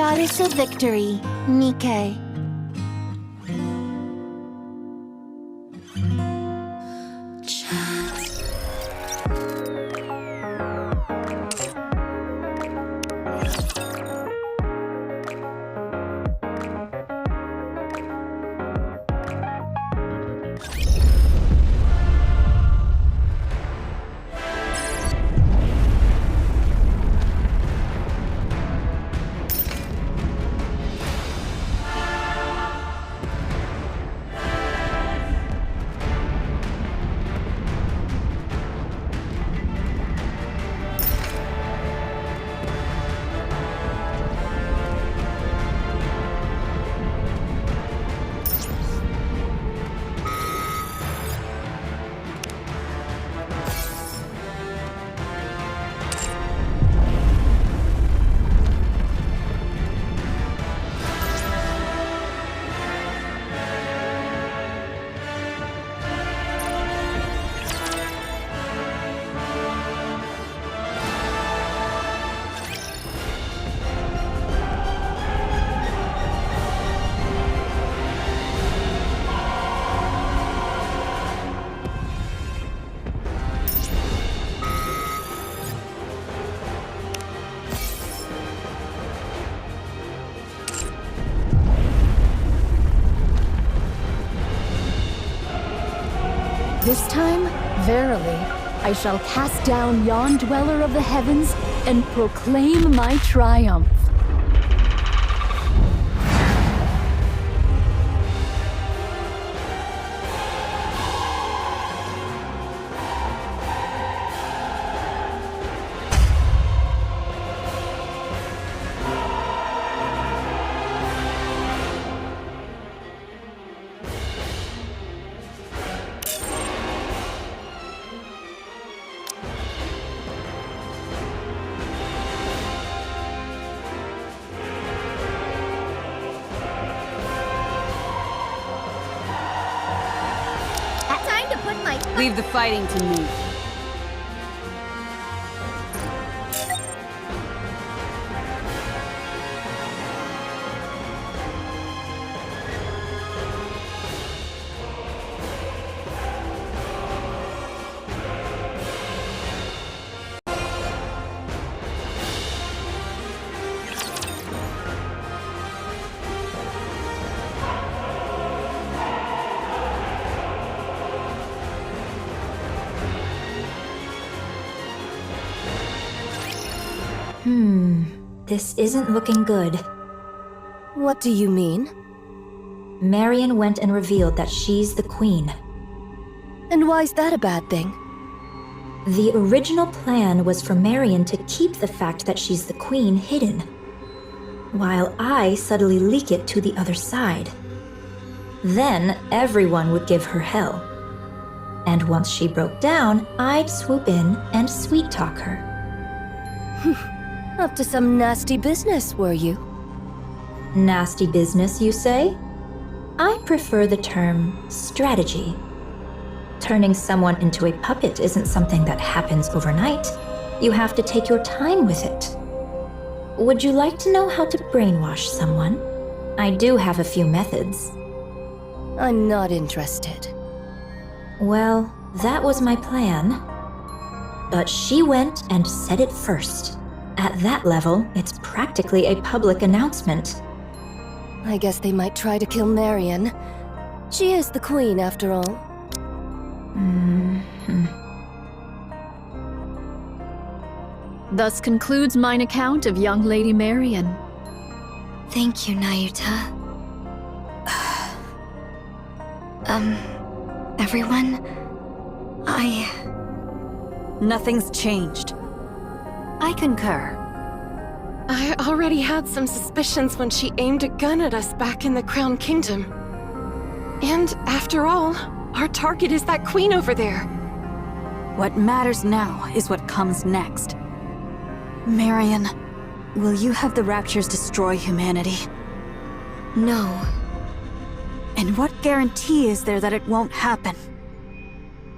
Goddess of Victory, Nikke. This time, verily, I shall cast down yon dweller of the heavens and proclaim my triumph. Leave the fighting to me. This isn't looking good. What do you mean? Marion went and revealed that she's the queen. And why's that a bad thing? The original plan was for Marion to keep the fact that she's the queen hidden, while I subtly leak it to the other side. Then everyone would give her hell. And once she broke down, I'd swoop in and sweet-talk her. Up to some nasty business, were you? Nasty business, you say? I prefer the term strategy. Turning someone into a puppet isn't something that happens overnight. You have to take your time with it. Would you like to know how to brainwash someone? I do have a few methods. I'm not interested. Well, that was my plan. But she went and said it first. At that level, it's practically a public announcement. I guess they might try to kill Marion. She is the queen, after all. Thus concludes mine account of young Lady Marion. Thank you, Nayuta. Everyone? Nothing's changed. I concur. I already had some suspicions when she aimed a gun at us back in the Crown Kingdom. And after all, our target is that queen over there. What matters now is what comes next. Marion, will you have the Raptures destroy humanity? No. And what guarantee is there that it won't happen?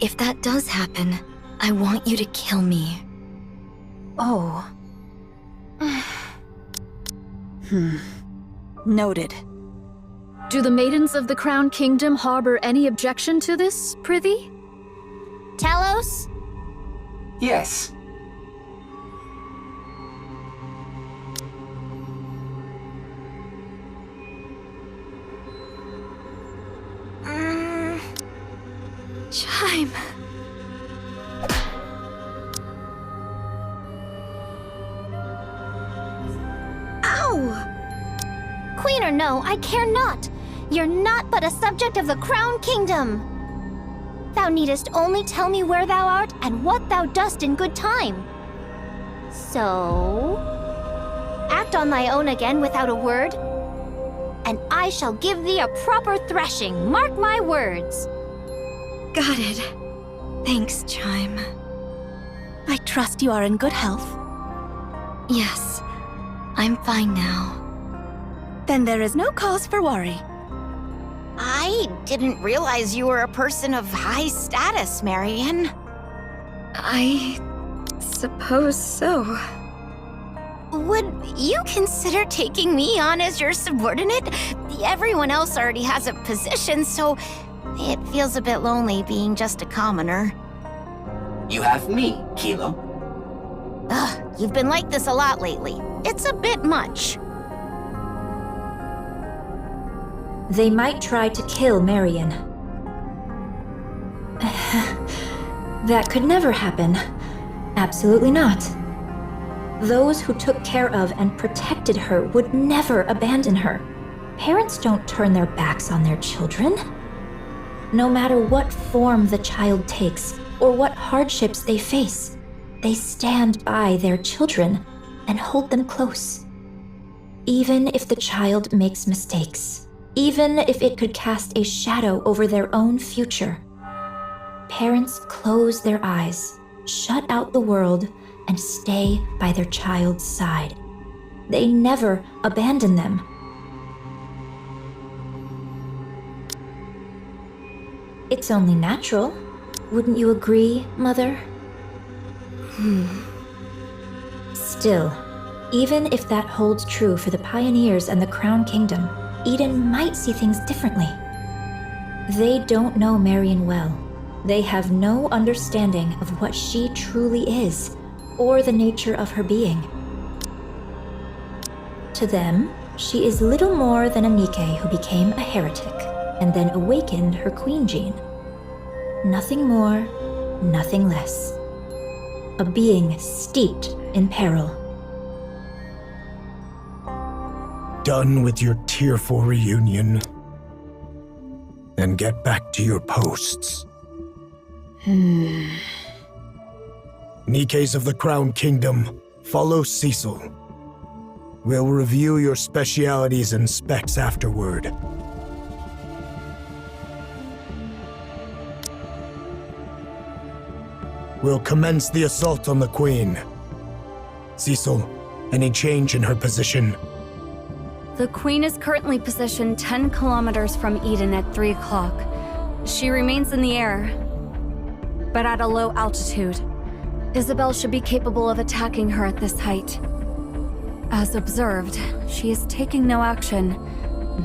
If that does happen, I want you to kill me. Oh. Noted. Do the maidens of the Crown Kingdom harbor any objection to this, prithee? Talos? Yes. Chime. Ow! Queen or no, I care not. You're not but a subject of the Crown Kingdom. Thou needest only tell me where thou art and what thou dost in good time. So, act on thy own again without a word, and I shall give thee a proper threshing, mark my words. Got it. Thanks, Chime. I trust you are in good health. Yes, I'm fine now. Then there is no cause for worry. I didn't realize you were a person of high status, Marion. I suppose so. Would you consider taking me on as your subordinate? Everyone else already has a position, so it feels a bit lonely being just a commoner. You have me, Kilo. Ugh, you've been like this a lot lately. It's a bit much. They might try to kill Marion. That could never happen. Absolutely not. Those who took care of and protected her would never abandon her. Parents don't turn their backs on their children. No matter what form the child takes or what hardships they face, they stand by their children and hold them close. Even if the child makes mistakes, even if it could cast a shadow over their own future, parents close their eyes, shut out the world, and stay by their child's side. They never abandon them. It's only natural. Wouldn't you agree, Mother? Still, even if that holds true for the pioneers and the Crown Kingdom, Eden might see things differently. They don't know Marion well. They have no understanding of what she truly is, or the nature of her being. To them, she is little more than a Nikke who became a heretic and then awakened her queen gene. Nothing more, nothing less. A being steeped in peril. Done with your tearful reunion. Then get back to your posts. Nikkes of the Crown Kingdom, follow Cecil. We'll review your specialities and specs afterward. We'll commence the assault on the Queen. Cecil, any change in her position? The Queen is currently positioned 10 kilometers from Eden at 3 o'clock. She remains in the air, but at a low altitude. Isabel should be capable of attacking her at this height. As observed, she is taking no action,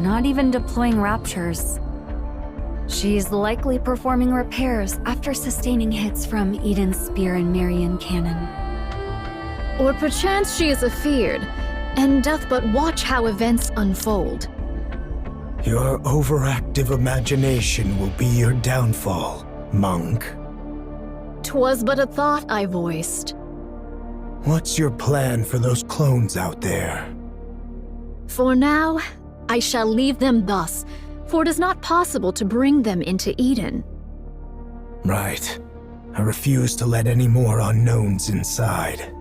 not even deploying raptures. She's likely performing repairs after sustaining hits from Eden's spear and Marion cannon. Or perchance she is afeared, and doth but watch how events unfold. Your overactive imagination will be your downfall, monk. 'Twas but a thought I voiced. What's your plan for those clones out there? For now, I shall leave them thus, for it is not possible to bring them into Eden. Right. I refuse to let any more unknowns inside.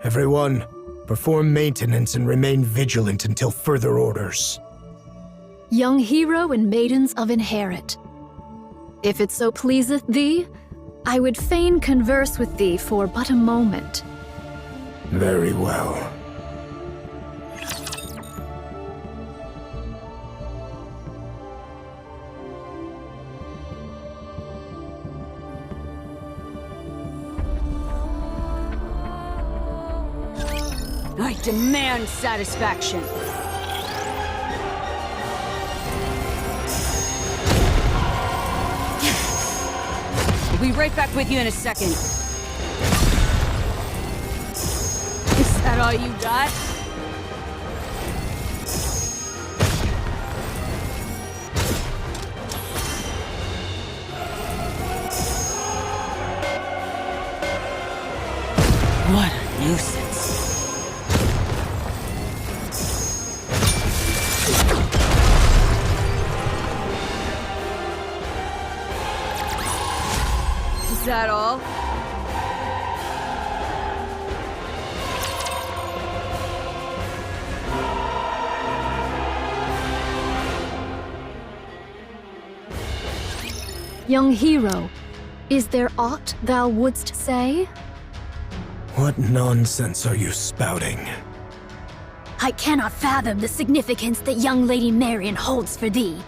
Everyone, perform maintenance and remain vigilant until further orders. Young hero and maidens of Inherit. If it so pleaseth thee, I would fain converse with thee for but a moment. Very well. I demand satisfaction. We'll be right back with you in a second. Is that all you got? What a nuisance. Is that all? Young hero, is there aught thou wouldst say? What nonsense are you spouting? I cannot fathom the significance that young Lady Marion holds for thee,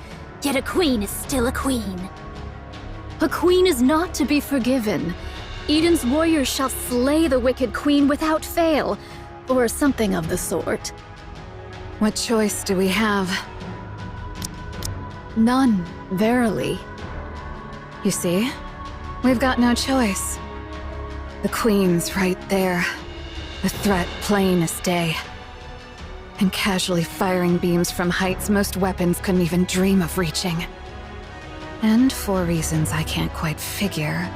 yet a queen is still a queen. A queen is not to be forgiven. Eden's warriors shall slay the wicked queen without fail, or something of the sort. What choice do we have? None, verily. You see? We've got no choice. The Queen's right there. The threat plain as day. And casually firing beams from heights most weapons couldn't even dream of reaching. And for reasons I can't quite figure,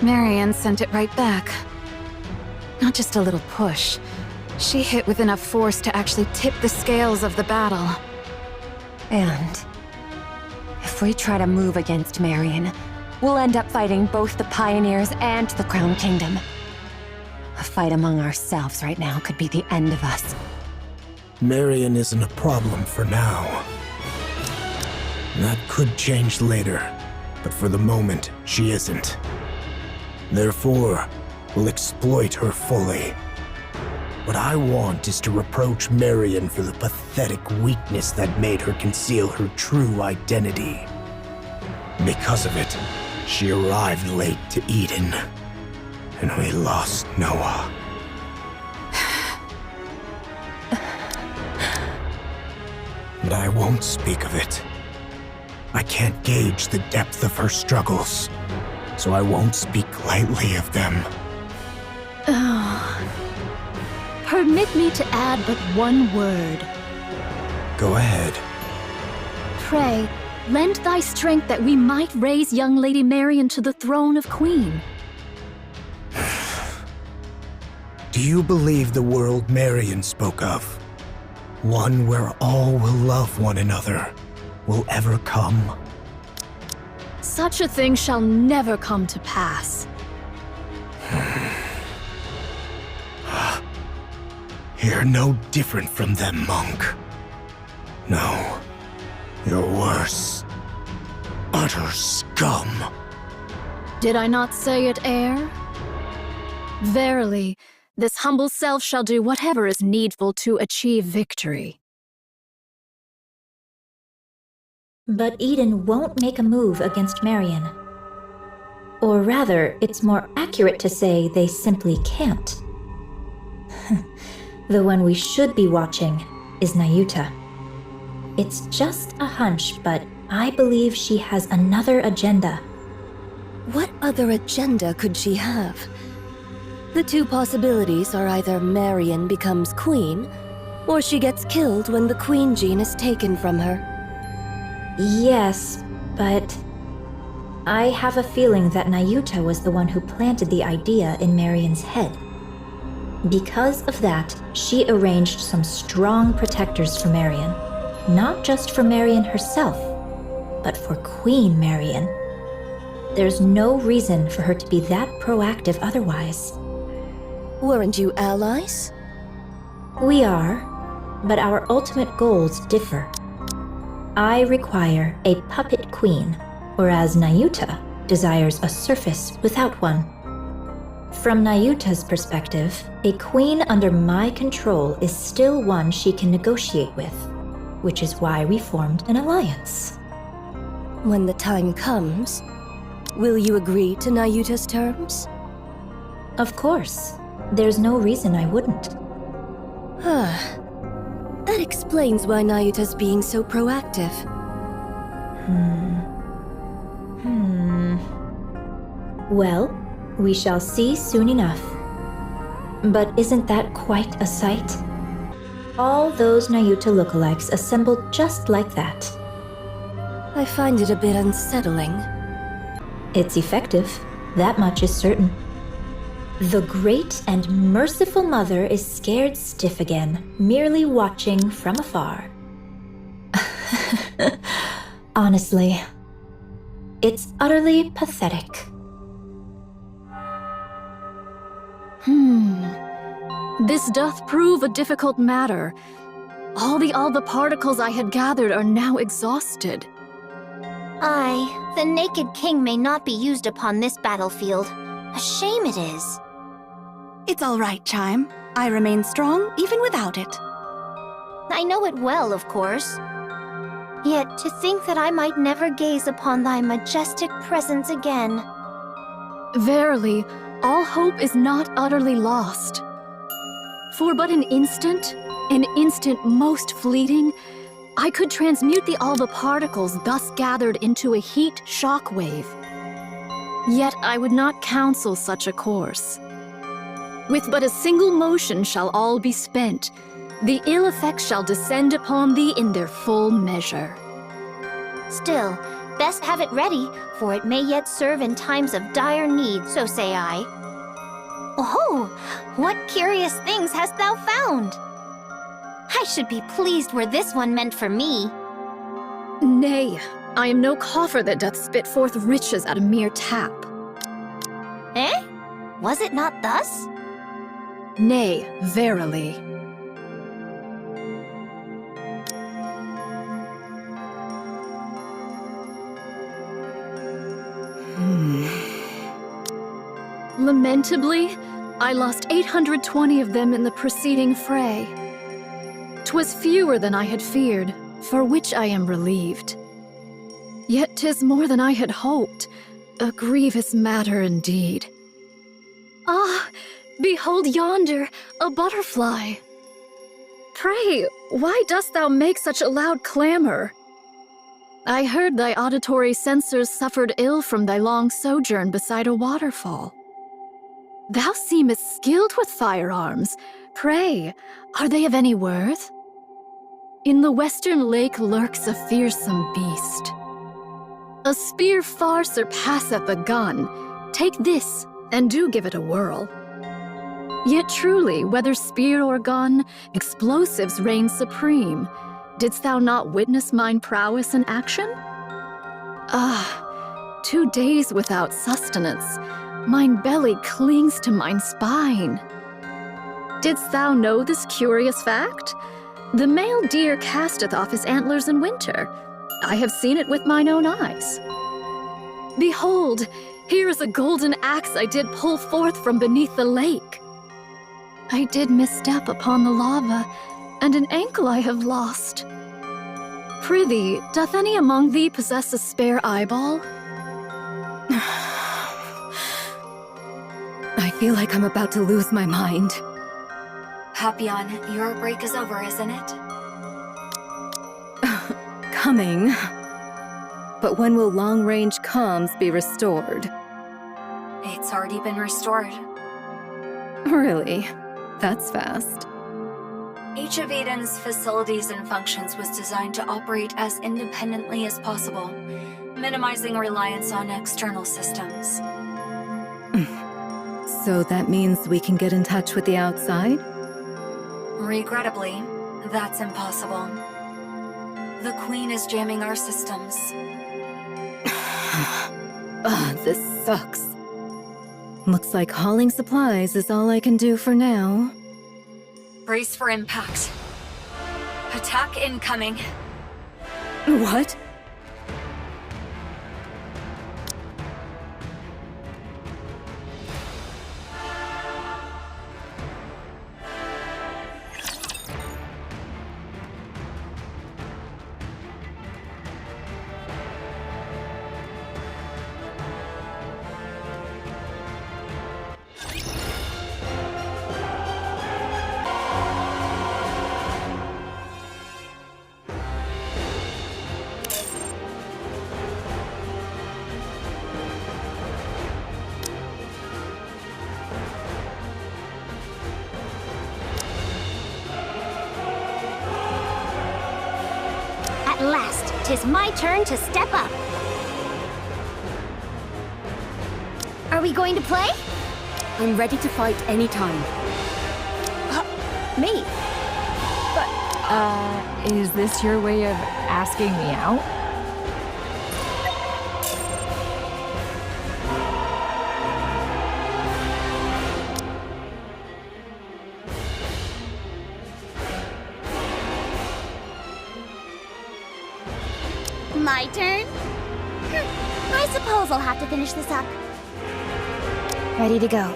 Marion sent it right back. Not just a little push. She hit with enough force to actually tip the scales of the battle. And if we try to move against Marion, we'll end up fighting both the Pioneers and the Crown Kingdom. A fight among ourselves right now could be the end of us. Marion isn't a problem for now. That could change later, but for the moment, she isn't. Therefore, we'll exploit her fully. What I want is to reproach Marion for the pathetic weakness that made her conceal her true identity. Because of it, she arrived late to Eden, and we lost Noah. But I won't speak of it. I can't gauge the depth of her struggles, so I won't speak lightly of them. Permit me to add but one word. Go ahead. Pray, lend thy strength that we might raise young Lady Marion to the throne of Queen. Do you believe the world Marion spoke of? One where all will love one another, will ever come? Such a thing shall never come to pass. You're no different from them, monk. No, you're worse. Utter scum. Did I not say it, heir? Verily, this humble self shall do whatever is needful to achieve victory. But Eden won't make a move against Marion. Or rather, it's more accurate to say they simply can't. The one we should be watching is Nayuta. It's just a hunch, but I believe she has another agenda. What other agenda could she have? The two possibilities are either Marion becomes queen, or she gets killed when the queen gene is taken from her. Yes, but I have a feeling that Nayuta was the one who planted the idea in Marion's head. Because of that, she arranged some strong protectors for Marion. Not just for Marion herself, but for Queen Marion. There's no reason for her to be that proactive otherwise. Weren't you allies? We are, but our ultimate goals differ. I require a puppet queen, whereas Nayuta desires a surface without one. From Nayuta's perspective, a queen under my control is still one she can negotiate with, which is why we formed an alliance. When the time comes, will you agree to Nayuta's terms? Of course. There's no reason I wouldn't. That explains why Nayuta's being so proactive. Well, we shall see soon enough. But isn't that quite a sight? All those Nayuta lookalikes assembled just like that. I find it a bit unsettling. It's effective, that much is certain. The great and merciful mother is scared stiff again, merely watching from afar. Honestly, it's utterly pathetic. This doth prove a difficult matter. All the Alba particles I had gathered are now exhausted. Aye, the Naked King may not be used upon this battlefield. A shame it is. It's all right, Chime. I remain strong even without it. I know it well, of course. Yet to think that I might never gaze upon thy majestic presence again. Verily, all hope is not utterly lost. For but an instant most fleeting, I could transmute the Alba particles thus gathered into a heat shockwave. Yet I would not counsel such a course. With but a single motion shall all be spent. The ill effects shall descend upon thee in their full measure. Still, best have it ready, for it may yet serve in times of dire need, so say I. Oh, what curious things hast thou found? I should be pleased were this one meant for me. Nay, I am no coffer that doth spit forth riches at a mere tap. Eh? Was it not thus? Nay, verily. Lamentably, I lost 820 of them in the preceding fray. 'Twas fewer than I had feared, for which I am relieved. Yet 'tis more than I had hoped, a grievous matter indeed. Ah, behold yonder, a butterfly. Pray, why dost thou make such a loud clamor? I heard thy auditory sensors suffered ill from thy long sojourn beside a waterfall. Thou seemest skilled with firearms. Pray, are they of any worth? In the western lake lurks a fearsome beast. A spear far surpasseth a gun. Take this, and do give it a whirl. Yet truly, whether spear or gun, explosives reign supreme. Didst thou not witness mine prowess in action? 2 days without sustenance. Mine belly clings to mine spine. Didst thou know this curious fact? The male deer casteth off his antlers in winter. I have seen it with mine own eyes. Behold, here is a golden axe I did pull forth from beneath the lake. I did misstep upon the lava, and an ankle I have lost. Prithee, doth any among thee possess a spare eyeball? I feel like I'm about to lose my mind. Papillon, your break is over, isn't it? Coming. But when will long-range comms be restored? It's already been restored. Really? That's fast. Each of Eden's facilities and functions was designed to operate as independently as possible, minimizing reliance on external systems. So that means we can get in touch with the outside? Regrettably, that's impossible. The Queen is jamming our systems. This sucks. Looks like hauling supplies is all I can do for now. Brace for impact. Attack incoming. What? last, 'tis my turn to step up. Are we going to play? I'm ready to fight anytime. Me? Is this your way of asking me out? My turn? I suppose I'll have to finish this up. Ready to go.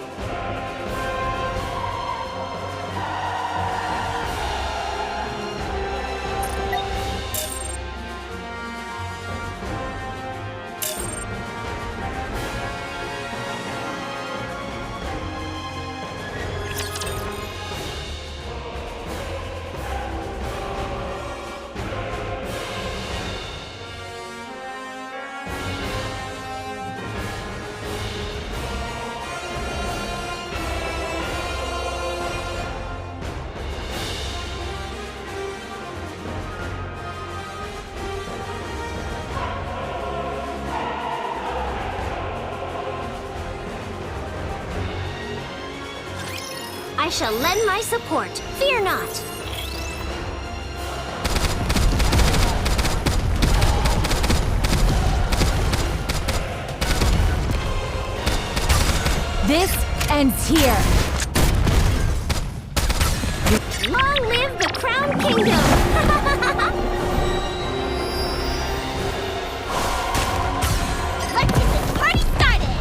I shall lend my support. Fear not. This ends here. Long live the Crown Kingdom! Let's get this party started!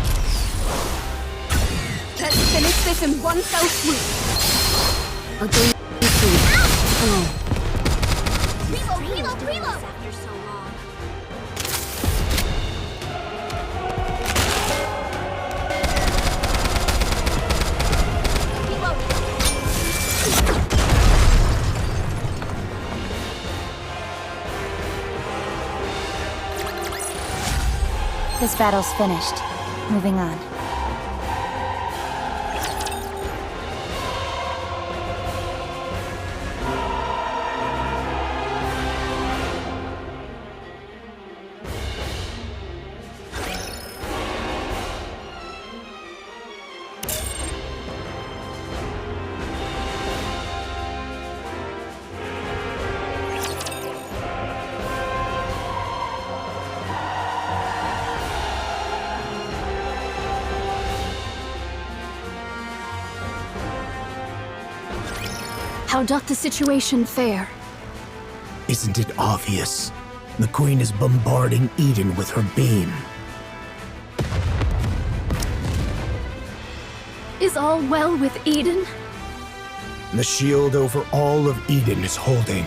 Let's finish this in one fell swoop. Reload! After so long. This battle's finished. Moving on. How doth the situation fare? Isn't it obvious? The Queen is bombarding Eden with her beam. Is all well with Eden? The shield over all of Eden is holding.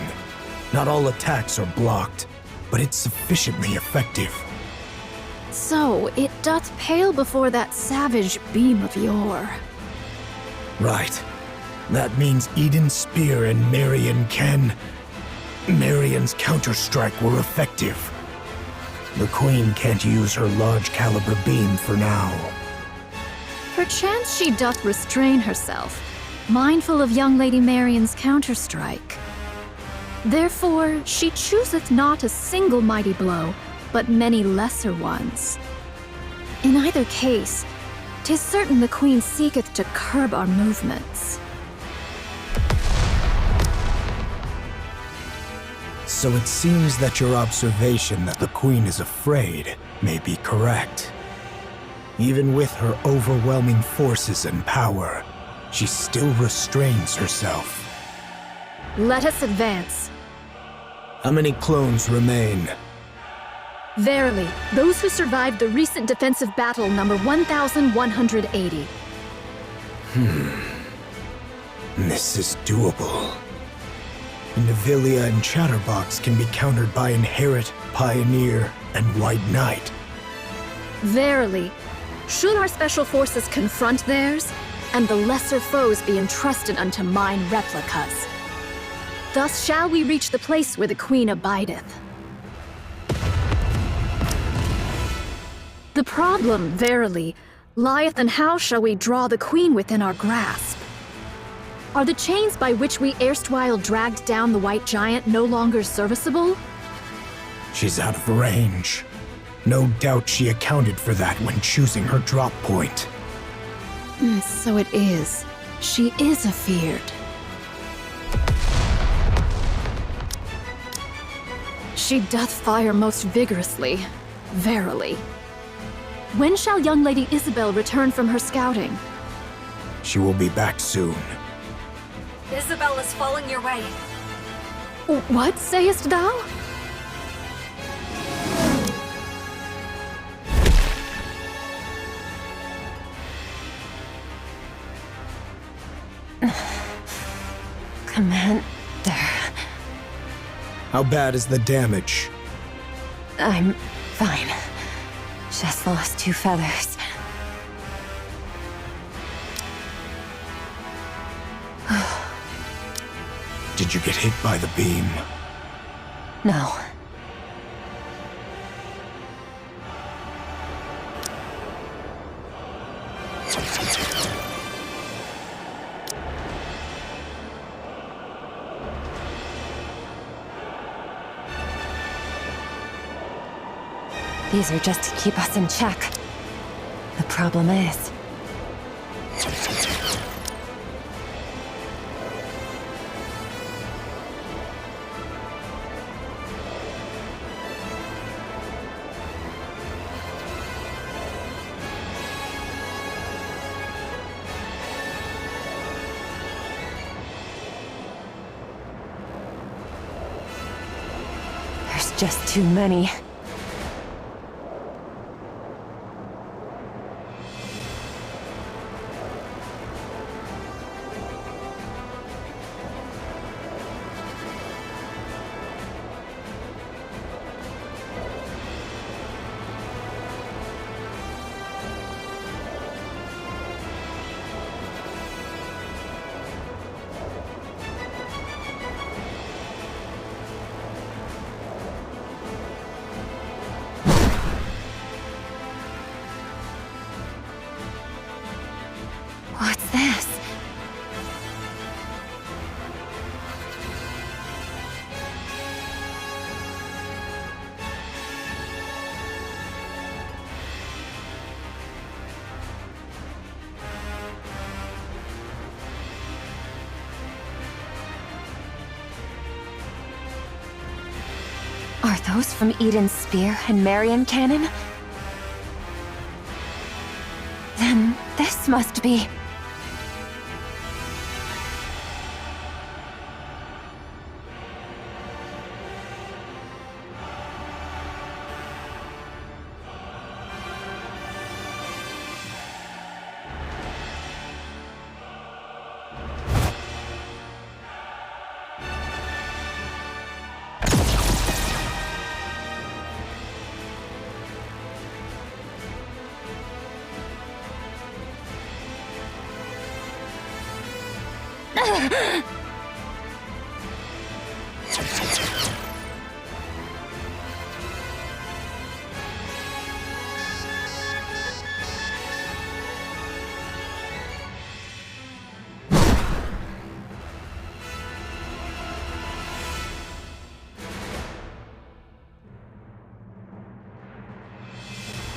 Not all attacks are blocked, but it's sufficiently effective. So, it doth pale before that savage beam of yore. Right. That means Eden's spear and Marion can... Marion's counterstrike were effective. The Queen can't use her large caliber beam for now. Perchance she doth restrain herself, mindful of young Lady Marion's counterstrike. Therefore, she chooseth not a single mighty blow, but many lesser ones. In either case, 'tis certain the Queen seeketh to curb our movements. So it seems that your observation that the Queen is afraid may be correct. Even with her overwhelming forces and power, she still restrains herself. Let us advance. How many clones remain? Verily, those who survived the recent defensive battle number 1,180. This is doable. Nivelia and Chatterbox can be countered by Inherit, Pioneer, and White Knight. Verily, should our special forces confront theirs, and the lesser foes be entrusted unto mine replicas. Thus shall we reach the place where the Queen abideth. The problem, verily, lieth in how shall we draw the Queen within our grasp. Are the chains by which we erstwhile dragged down the White Giant no longer serviceable? She's out of range. No doubt she accounted for that when choosing her drop point. So it is. She is afeared. She doth fire most vigorously, verily. When shall young Lady Isabel return from her scouting? She will be back soon. Isabel is falling your way. What sayest thou? Commander. How bad is the damage? I'm fine. Just lost 2 feathers. Did you get hit by the beam? No. These are just to keep us in check. The problem is... there's just too many. What's this? Are those from Eden's spear and Marion cannon? Then this must be...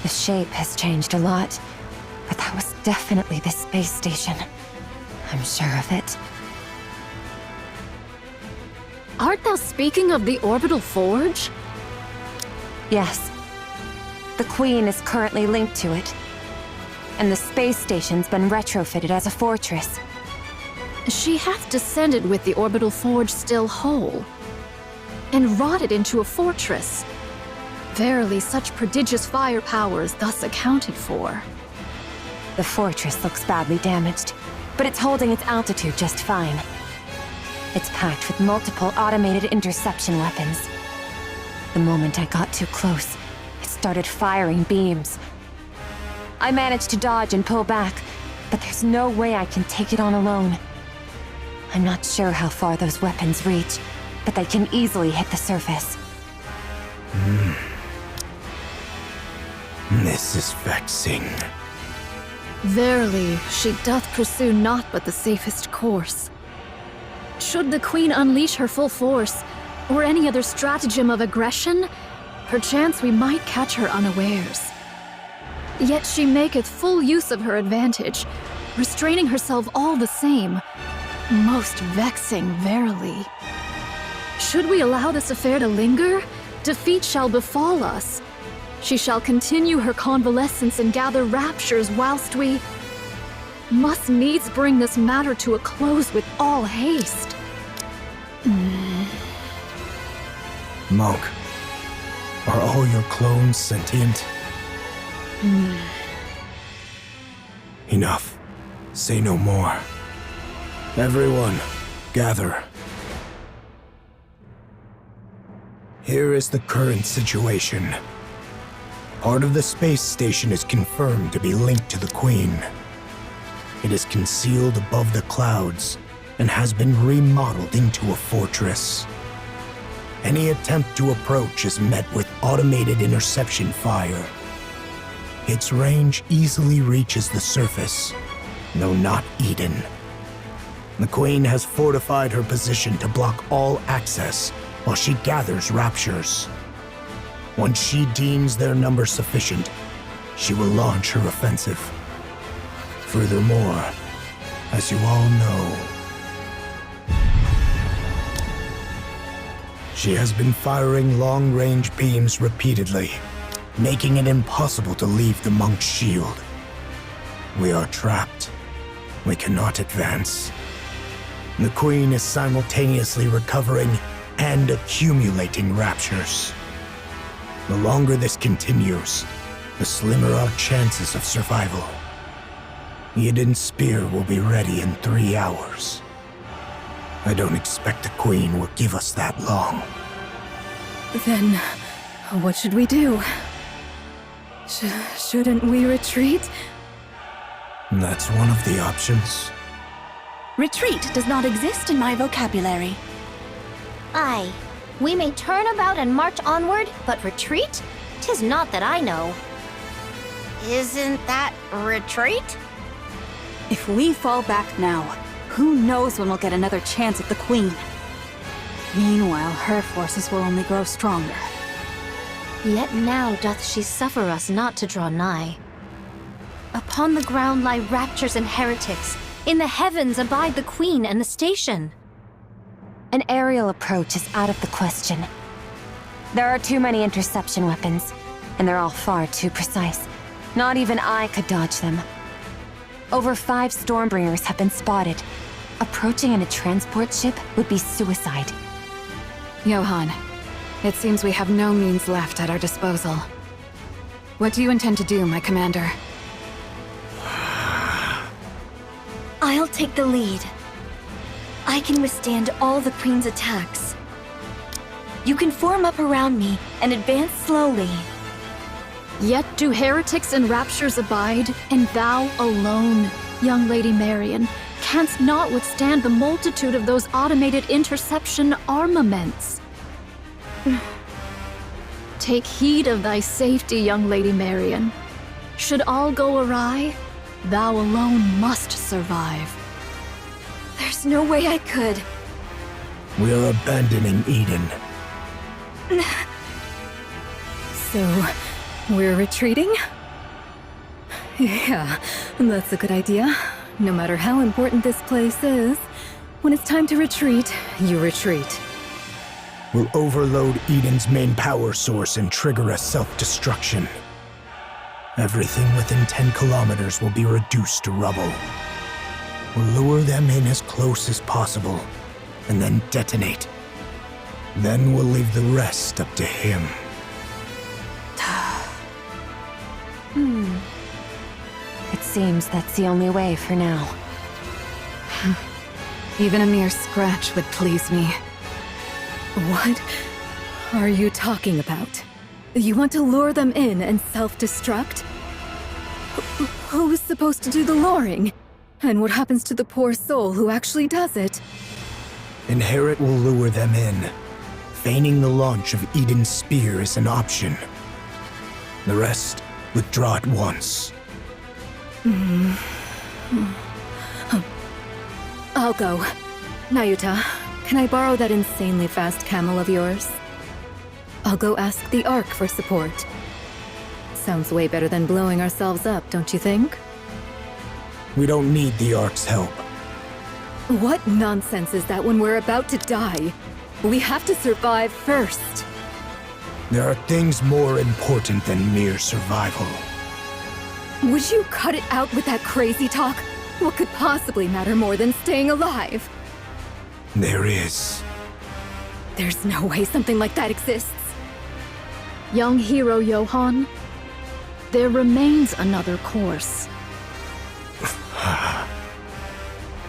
The shape has changed a lot, but that was definitely the space station. I'm sure of it. Art thou speaking of the orbital forge? Yes. The Queen is currently linked to it. And the space station's been retrofitted as a fortress. She hath descended with the orbital forge still whole, and wrought it into a fortress. Verily, such prodigious firepower is thus accounted for. The fortress looks badly damaged, but it's holding its altitude just fine. It's packed with multiple automated interception weapons. The moment I got too close, it started firing beams. I managed to dodge and pull back, but there's no way I can take it on alone. I'm not sure how far those weapons reach, but they can easily hit the surface. This is vexing. Verily, she doth pursue naught but the safest course. Should the Queen unleash her full force, or any other stratagem of aggression, Perchance we might catch her unawares. Yet she maketh full use of her advantage, restraining herself all the same. Most vexing, verily. Should we allow this affair to linger, defeat shall befall us. She shall continue her convalescence and gather raptures whilst we must needs bring this matter to a close with all haste. Monk, are all your clones sentient? Enough. Say no more. Everyone, gather. Here is the current situation. Part of the space station is confirmed to be linked to the Queen. It is concealed above the clouds and has been remodeled into a fortress. Any attempt to approach is met with automated interception fire. Its range easily reaches the surface, though not Eden. The Queen has fortified her position to block all access while she gathers raptures. Once she deems their number sufficient, she will launch her offensive. Furthermore, as you all know, she has been firing long-range beams repeatedly, making it impossible to leave the monk's shield. We are trapped. We cannot advance. The Queen is simultaneously recovering and accumulating raptures. The longer this continues, the slimmer our chances of survival. Eden's spear will be ready in 3 hours. I don't expect the Queen will give us that long. Then, what should we do? Shouldn't we retreat? That's one of the options. Retreat does not exist in my vocabulary. Aye, we may turn about and march onward, but retreat? 'Tis not that I know. Isn't that retreat? If we fall back now, who knows when we'll get another chance at the Queen? Meanwhile, her forces will only grow stronger. Yet now doth she suffer us not to draw nigh. Upon the ground lie raptures and heretics. In the heavens abide the Queen and the station. An aerial approach is out of the question. There are too many interception weapons, and they're all far too precise. Not even I could dodge them. Over 5 Stormbringers have been spotted. Approaching in a transport ship would be suicide. Johan, it seems we have no means left at our disposal. What do you intend to do, my commander? I'll take the lead. I can withstand all the Queen's attacks. You can form up around me and advance slowly. Yet do heretics and raptures abide, and thou alone, young Lady Marion, canst not withstand the multitude of those automated interception armaments. Take heed of thy safety, young Lady Marion. Should all go awry, thou alone must survive. There's no way I could. We're abandoning Eden. So, we're retreating? Yeah, that's a good idea. No matter how important this place is, when it's time to retreat, you retreat. We'll overload Eden's main power source and trigger a self-destruction. Everything within 10 kilometers will be reduced to rubble. We'll lure them in as close as possible, and then detonate. Then we'll leave the rest up to him. It seems that's the only way for now. Even a mere scratch would please me. What are you talking about? You want to lure them in and self-destruct? Who's supposed to do the luring? And what happens to the poor soul who actually does it? Inherit will lure them in. Feigning the launch of Eden's spear is an option. The rest, withdraw at once. I'll go. Nayuta, can I borrow that insanely fast camel of yours? I'll go ask the Ark for support. Sounds way better than blowing ourselves up, don't you think? We don't need the Ark's help. What nonsense is that when we're about to die? We have to survive first. There are things more important than mere survival. Would you cut it out with that crazy talk? What could possibly matter more than staying alive? There is. There's no way something like that exists. Young hero Johann, there remains another course.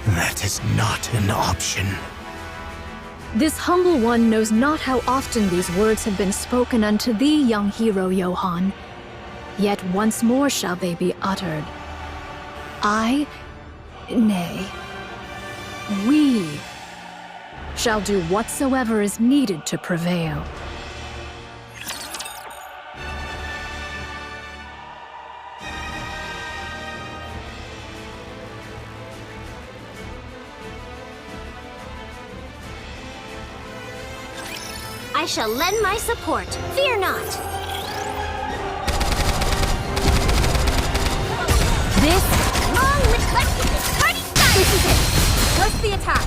That is not an option. This humble one knows not how often these words have been spoken unto thee, young hero Johann. Yet once more shall they be uttered. Nay, we shall do whatsoever is needed to prevail. I shall lend my support. Fear not. This is it! What's the attack?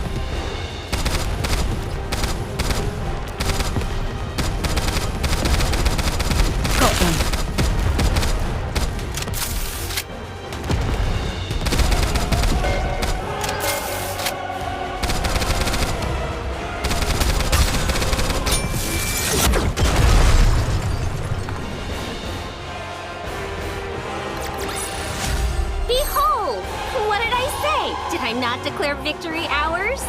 Got them. Behold! What did I say? Did I not declare victory ours?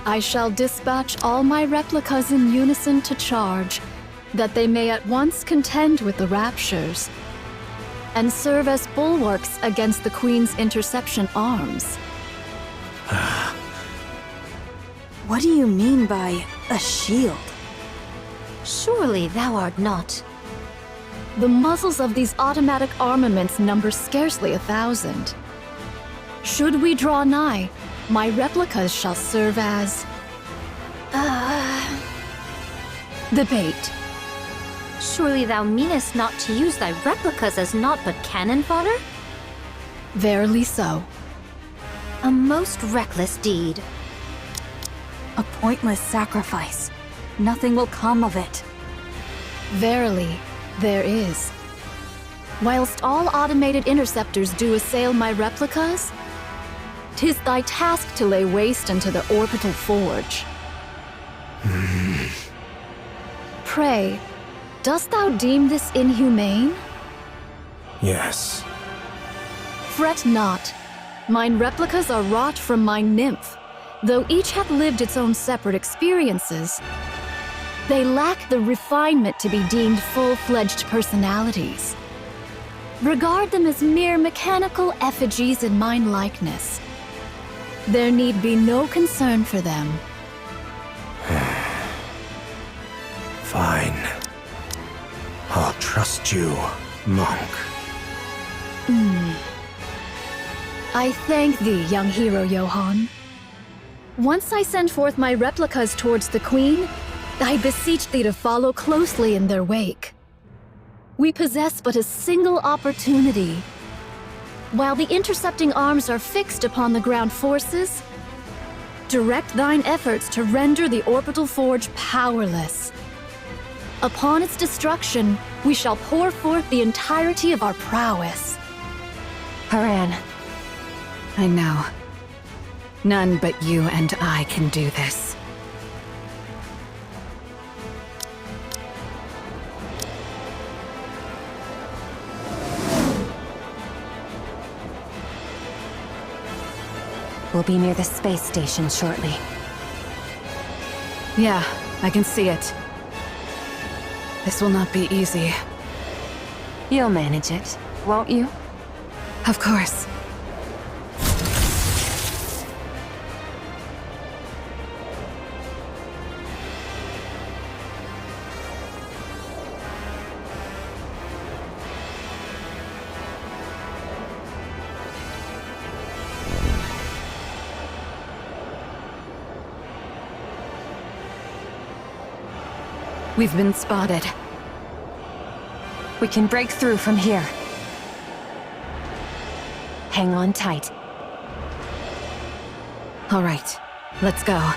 I shall dispatch all my replicas in unison to charge, that they may at once contend with the raptures, and serve as bulwarks against the Queen's interception arms. What do you mean by a shield? Surely thou art not. The muzzles of these automatic armaments number scarcely 1,000. Should we draw nigh, my replicas shall serve as... the bait. Surely thou meanest not to use thy replicas as naught but cannon fodder? Verily so. A most reckless deed. A pointless sacrifice. Nothing will come of it. Verily, there is. Whilst all automated interceptors do assail my replicas, 'tis thy task to lay waste unto the orbital forge. Pray, dost thou deem this inhumane? Yes. Fret not. Mine replicas are wrought from my nymph, though each hath lived its own separate experiences. They lack the refinement to be deemed full-fledged personalities. Regard them as mere mechanical effigies in mine likeness. There need be no concern for them. Fine. I'll trust you, monk. I thank thee, young hero Johann. Once I send forth my replicas towards the Queen, I beseech thee to follow closely in their wake. We possess but a single opportunity. While the intercepting arms are fixed upon the ground forces, direct thine efforts to render the orbital forge powerless. Upon its destruction, we shall pour forth the entirety of our prowess. Haran. I know. None but you and I can do this. We'll be near the space station shortly. Yeah, I can see it. This will not be easy. You'll manage it, won't you? Of course. We've been spotted. We can break through from here. Hang on tight. All right, let's go.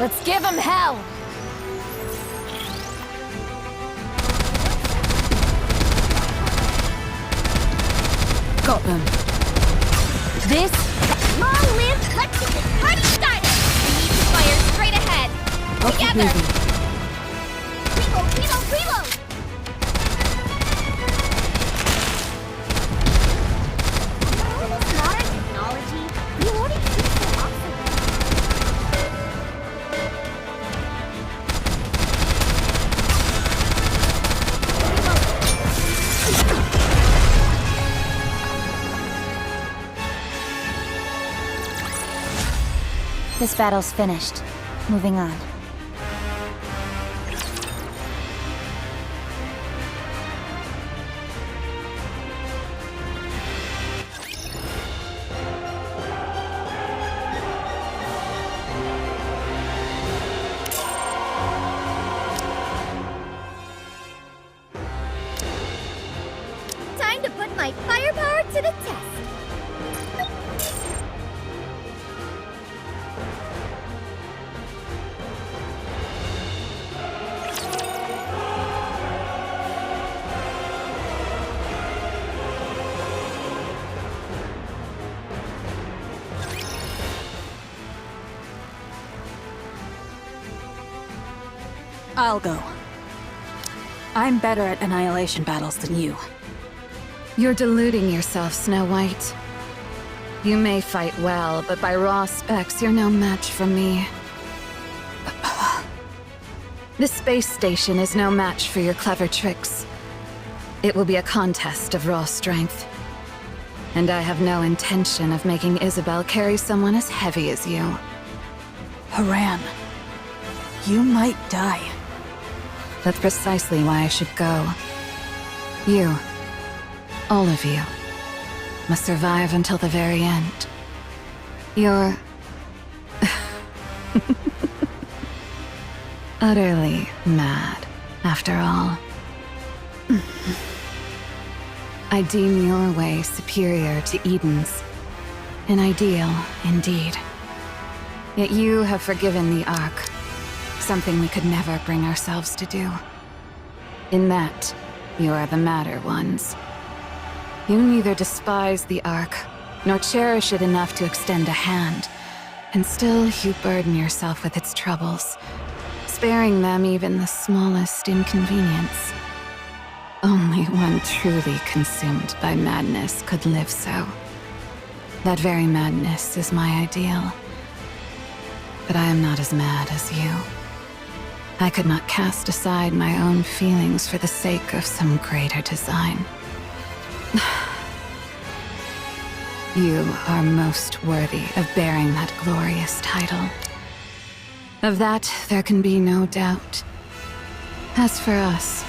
Let's give him hell! Got them. This? Come on, Liv! Let's get this party started! We need to fire straight ahead! I'll keep Together! moving. Reload, reload, reload! All this modern technology, reloading seems so obsolete. This battle's finished. Moving on. my firepower to the test. I'll go. I'm better at annihilation battles than you. You're deluding yourself, Snow White. You may fight well, but by raw specs, you're no match for me. The space station is no match for your clever tricks. It will be a contest of raw strength. And I have no intention of making Isabel carry someone as heavy as you. Haran, you might die. That's precisely why I should go. You, all of you, must survive until the very end. You're utterly mad, after all. I deem your way superior to Eden's. An ideal, indeed. Yet you have forgiven the Ark. Something we could never bring ourselves to do. In that, you are the madder ones. You neither despise the Ark, nor cherish it enough to extend a hand, and still you burden yourself with its troubles, sparing them even the smallest inconvenience. Only one truly consumed by madness could live so. That very madness is my ideal. But I am not as mad as you. I could not cast aside my own feelings for the sake of some greater design. You are most worthy of bearing that glorious title. Of that, there can be no doubt. As for us,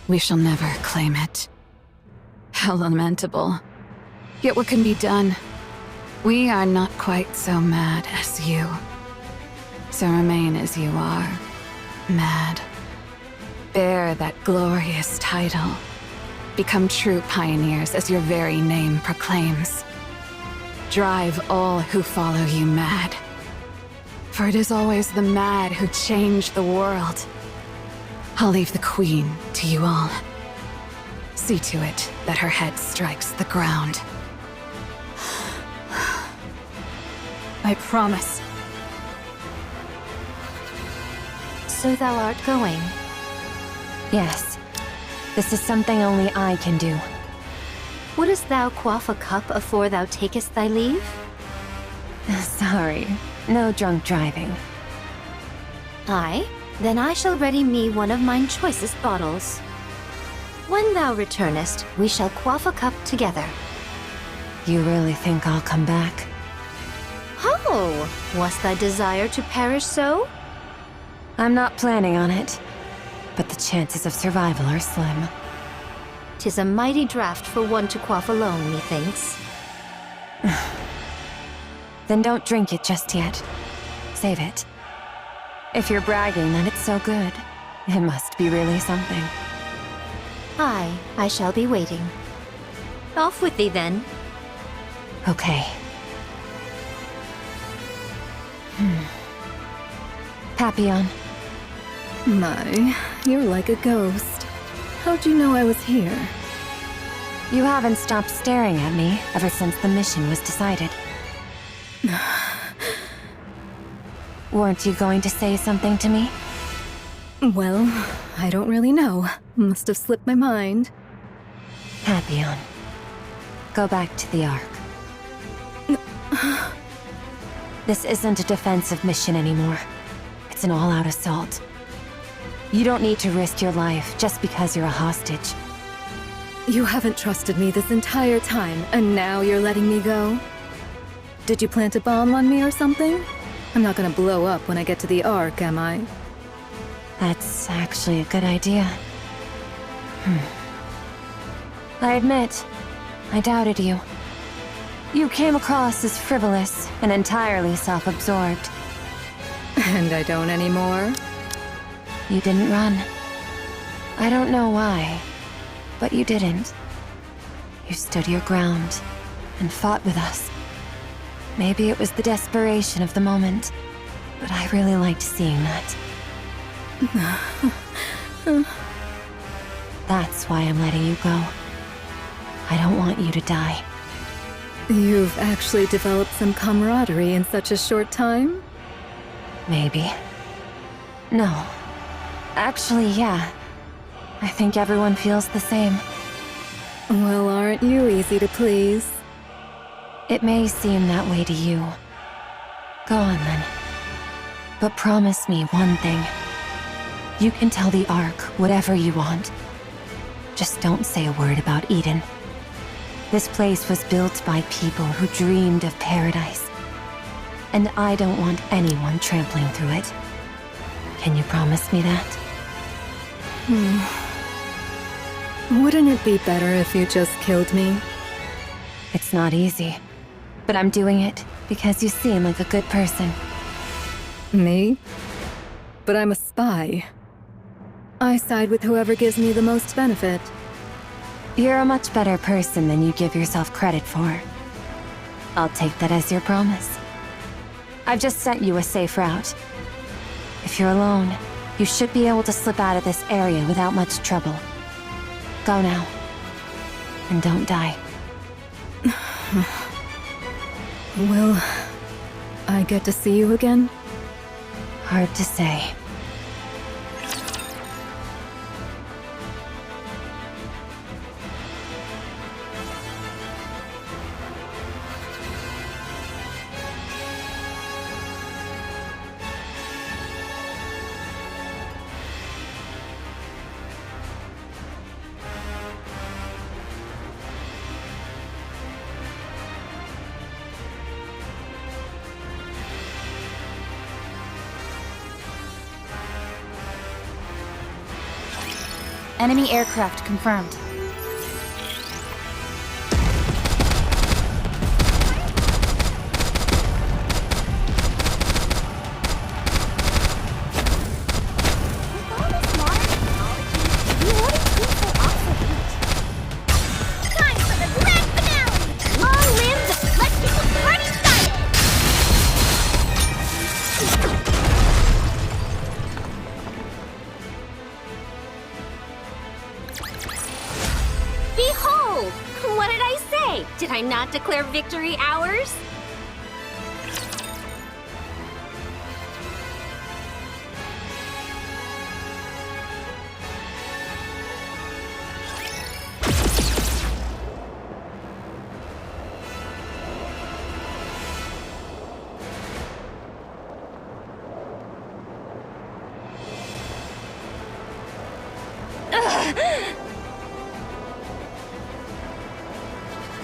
we shall never claim it. How lamentable. Yet what can be done? We are not quite so mad as you. So remain as you are. Mad. Bear that glorious title. Become true pioneers as your very name proclaims. Drive all who follow you mad. For it is always the mad who change the world. I'll leave the Queen to you all. See to it that her head strikes the ground. I promise. So thou art going? Yes. This is something only I can do. Wouldst thou quaff a cup afore thou takest thy leave? Sorry. No drunk driving. Aye, then I shall ready me one of mine choicest bottles. When thou returnest, we shall quaff a cup together. You really think I'll come back? Oh, was thy desire to perish so? I'm not planning on it, but the chances of survival are slim. 'Tis a mighty draught for one to quaff alone, methinks. Then don't drink it just yet. Save it. If you're bragging that it's so good, it must be really something. Aye, I shall be waiting. Off with thee then. Okay. Papillon. My, you're like a ghost. How'd you know I was here? You haven't stopped staring at me ever since the mission was decided. Weren't you going to say something to me? Well, I don't really know. Must have slipped my mind. Papillon. Go back to the Ark. This isn't a defensive mission anymore. It's an all-out assault. You don't need to risk your life just because you're a hostage. You haven't trusted me this entire time, and now you're letting me go? Did you plant a bomb on me or something? I'm not gonna blow up when I get to the Ark, am I? That's actually a good idea. I admit, I doubted you. You came across as frivolous and entirely self-absorbed. And I don't anymore? You didn't run. I don't know why, but you didn't. You stood your ground and fought with us. Maybe it was the desperation of the moment, but I really liked seeing that. That's why I'm letting you go. I don't want you to die. You've actually developed some camaraderie in such a short time? Maybe. No. Actually, yeah. I think everyone feels the same. Well, aren't you easy to please? It may seem that way to you. Go on then. But promise me one thing. You can tell the Ark whatever you want. Just don't say a word about Eden. This place was built by people who dreamed of paradise. And I don't want anyone trampling through it. Can you promise me that? Wouldn't it be better if you just killed me? It's not easy. But I'm doing it because you seem like a good person. Me? But I'm a spy. I side with whoever gives me the most benefit. You're a much better person than you give yourself credit for. I'll take that as your promise. I've just sent you a safe route. If you're alone, you should be able to slip out of this area without much trouble. Go now. And don't die. Will I get to see you again? Hard to say. Enemy aircraft confirmed. Did I not declare victory ours?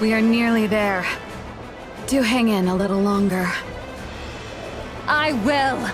We are nearly there. Do hang in a little longer. I will!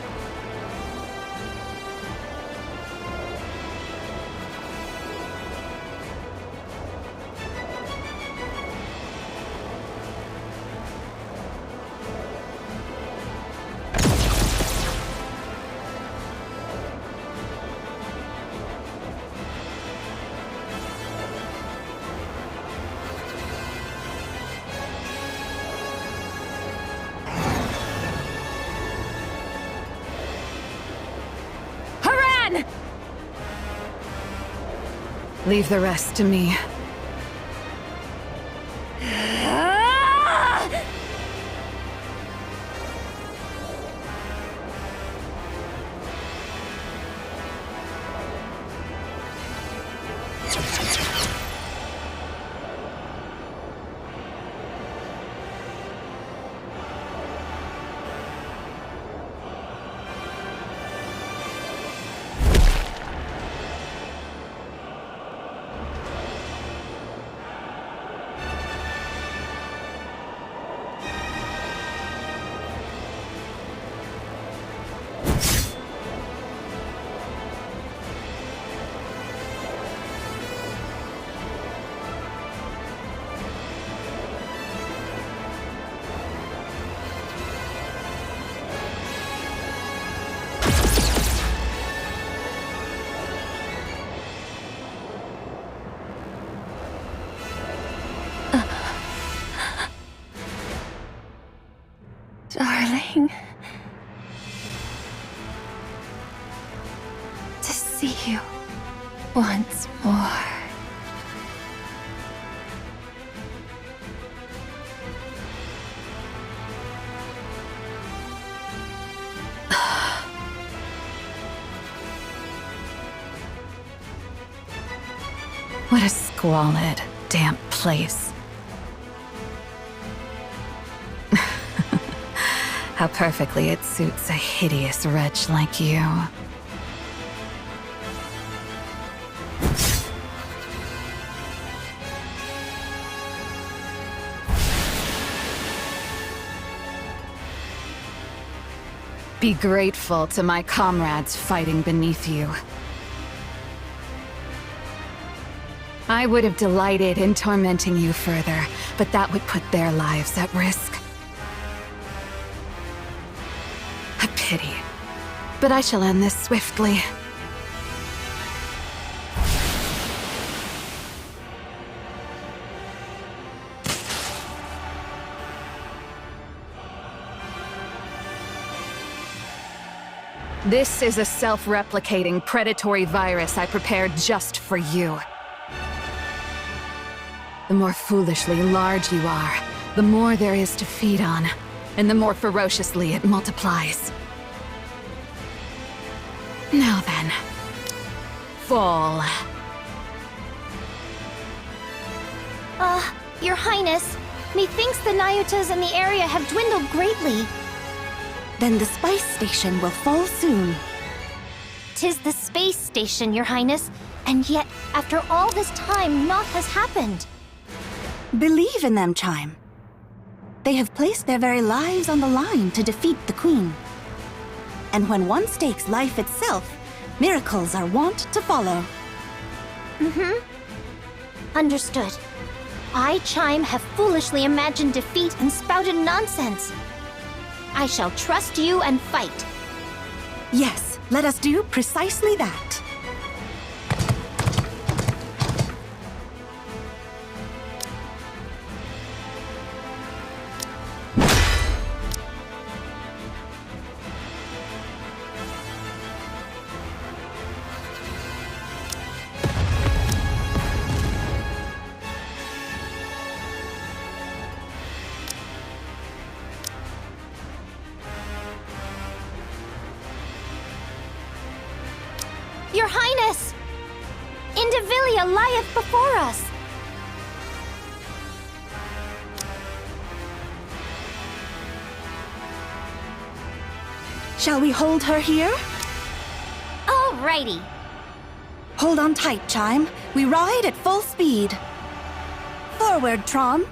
Leave the rest to me. see you once more. What a squalid, damp place. How perfectly it suits a hideous wretch like you. Be grateful to my comrades fighting beneath you. I would have delighted in tormenting you further, but that would put their lives at risk. A pity. But I shall end this swiftly. This is a self-replicating predatory virus I prepared just for you. The more foolishly large you are, the more there is to feed on, and the more ferociously it multiplies. Now then, fall. Your Highness, methinks the Nayutas in the area have dwindled greatly. Then the spice station will fall soon. 'Tis the space station, Your Highness, and yet, after all this time, naught has happened. Believe in them, Chime. They have placed their very lives on the line to defeat the Queen. And when one stakes life itself, miracles are wont to follow. Understood. I, Chime, have foolishly imagined defeat and spouted nonsense. I shall trust you and fight. Yes, let us do precisely that. Your Highness! Indivilia lieth before us! Shall we hold her here? Alrighty. Hold on tight, Chime. We ride at full speed. Forward, Trom.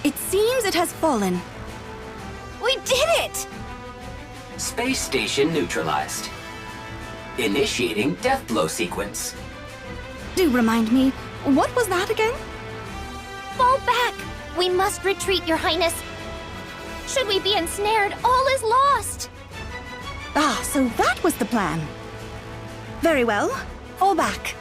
It seems it has fallen. We did it! Space station neutralized. Initiating death blow sequence. Do remind me, what was that again? Fall back! We must retreat, Your Highness. Should we be ensnared, all is lost! Ah, so that was the plan. Very well. Fall back.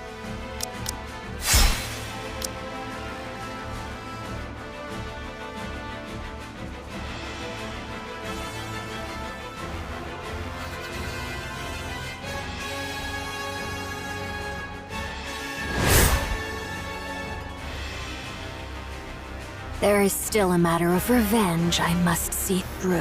There is still a matter of revenge I must see through.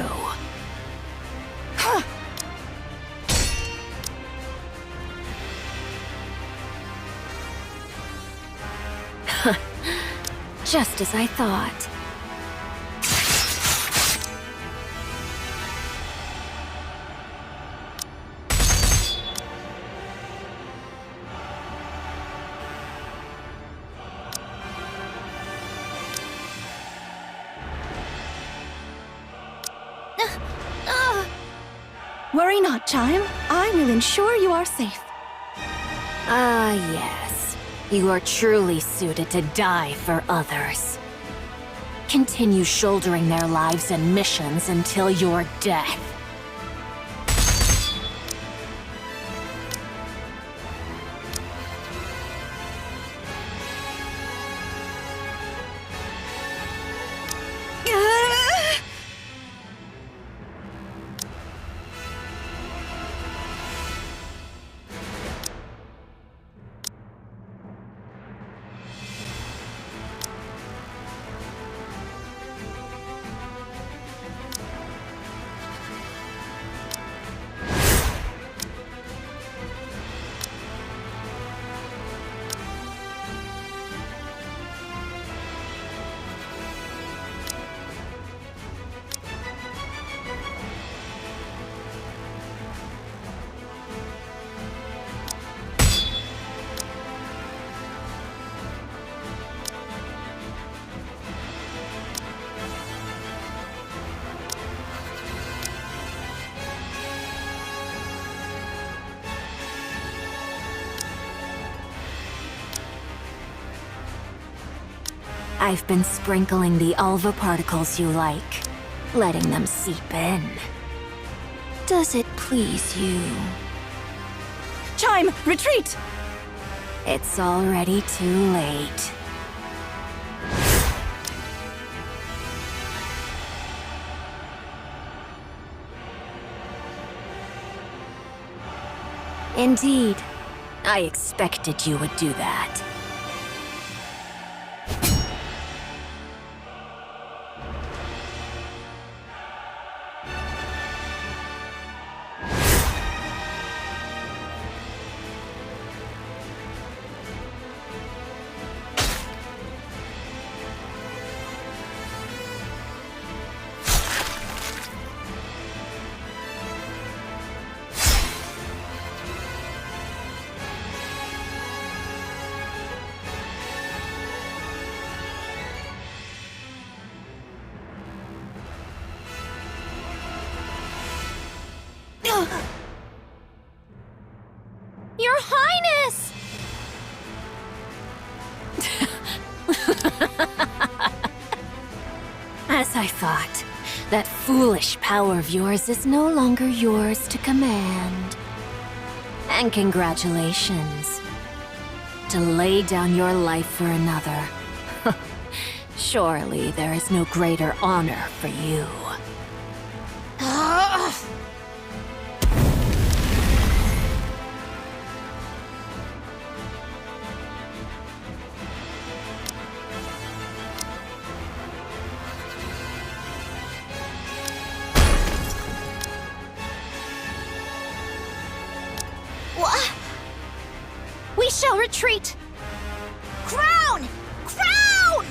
Just as I thought. Worry not, Chime. I will ensure you are safe. Ah, yes. You are truly suited to die for others. Continue shouldering their lives and missions until your death. I've been sprinkling the Alva particles you like, letting them seep in. Does it please you? Chime, retreat! It's already too late. Indeed, I expected you would do that. Your Highness! As I thought, that foolish power of yours is no longer yours to command. And congratulations. To lay down your life for another. Surely there is no greater honor for you. We shall retreat! Crown! Crown!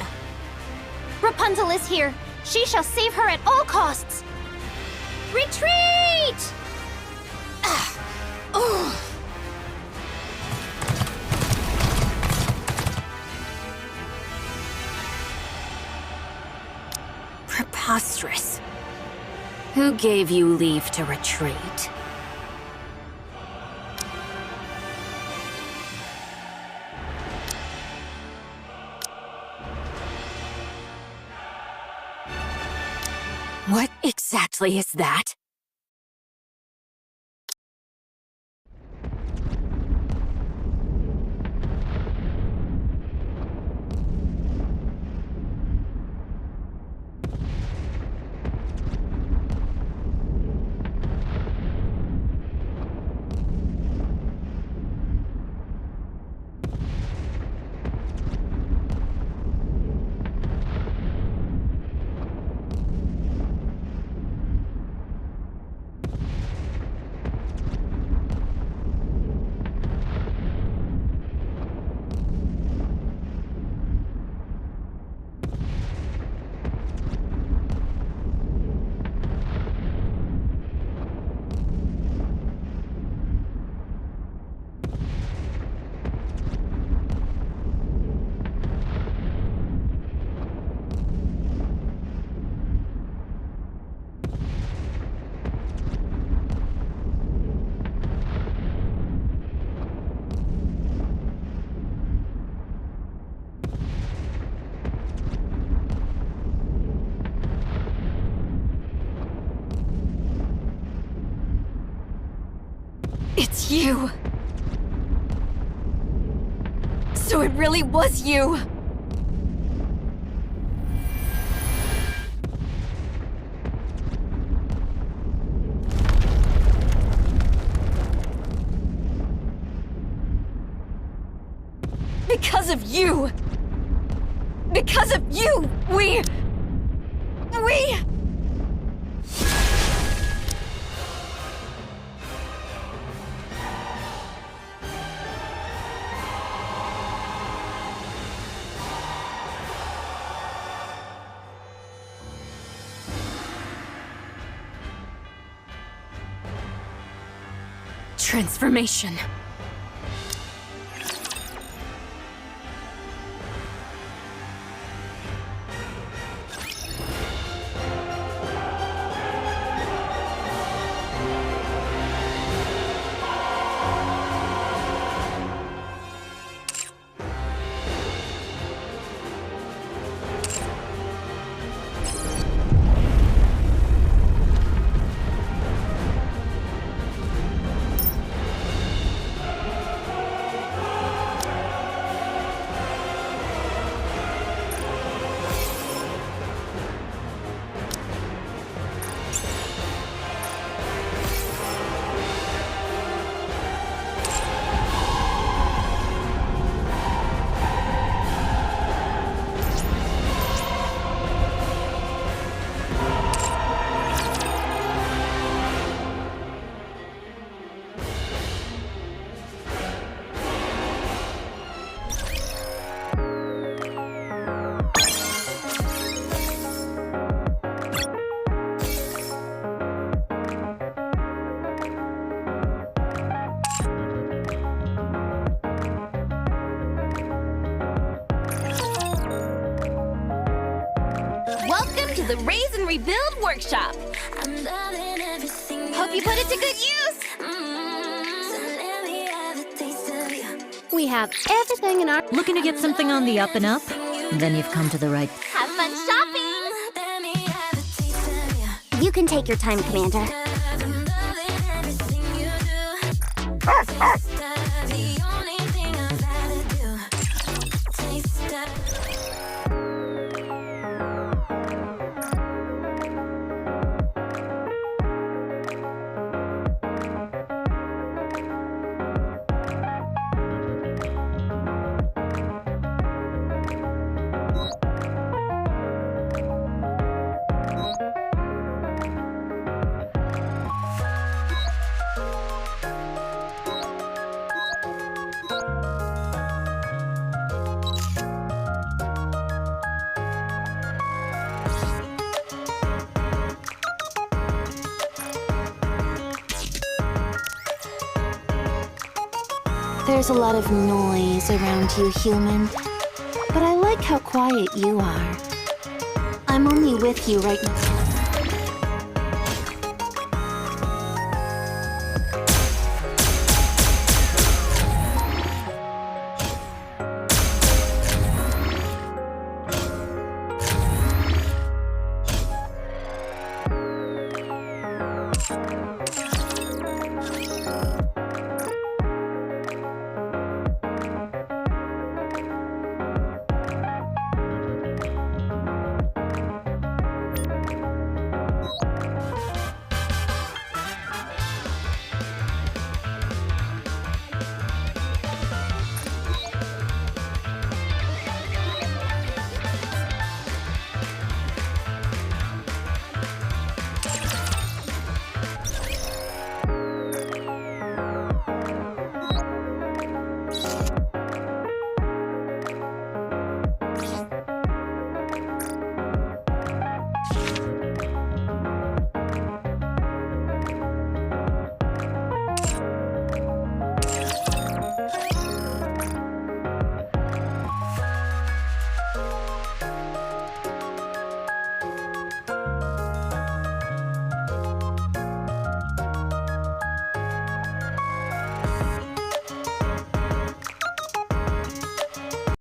Rapunzel is here. She shall save her at all costs. Retreat! Preposterous. Who gave you leave to retreat? What exactly is that? It's you! So it really was you! Because of you! Because of you, we... Transformation. Welcome to the Raise and Rebuild Workshop. Hope you put it to good use. We have everything in our... Looking to get something on the up and up? Then you've come to the right... Have fun shopping. You can take your time, Commander. There's a lot of noise around you, human. But I like how quiet you are. I'm only with you right now.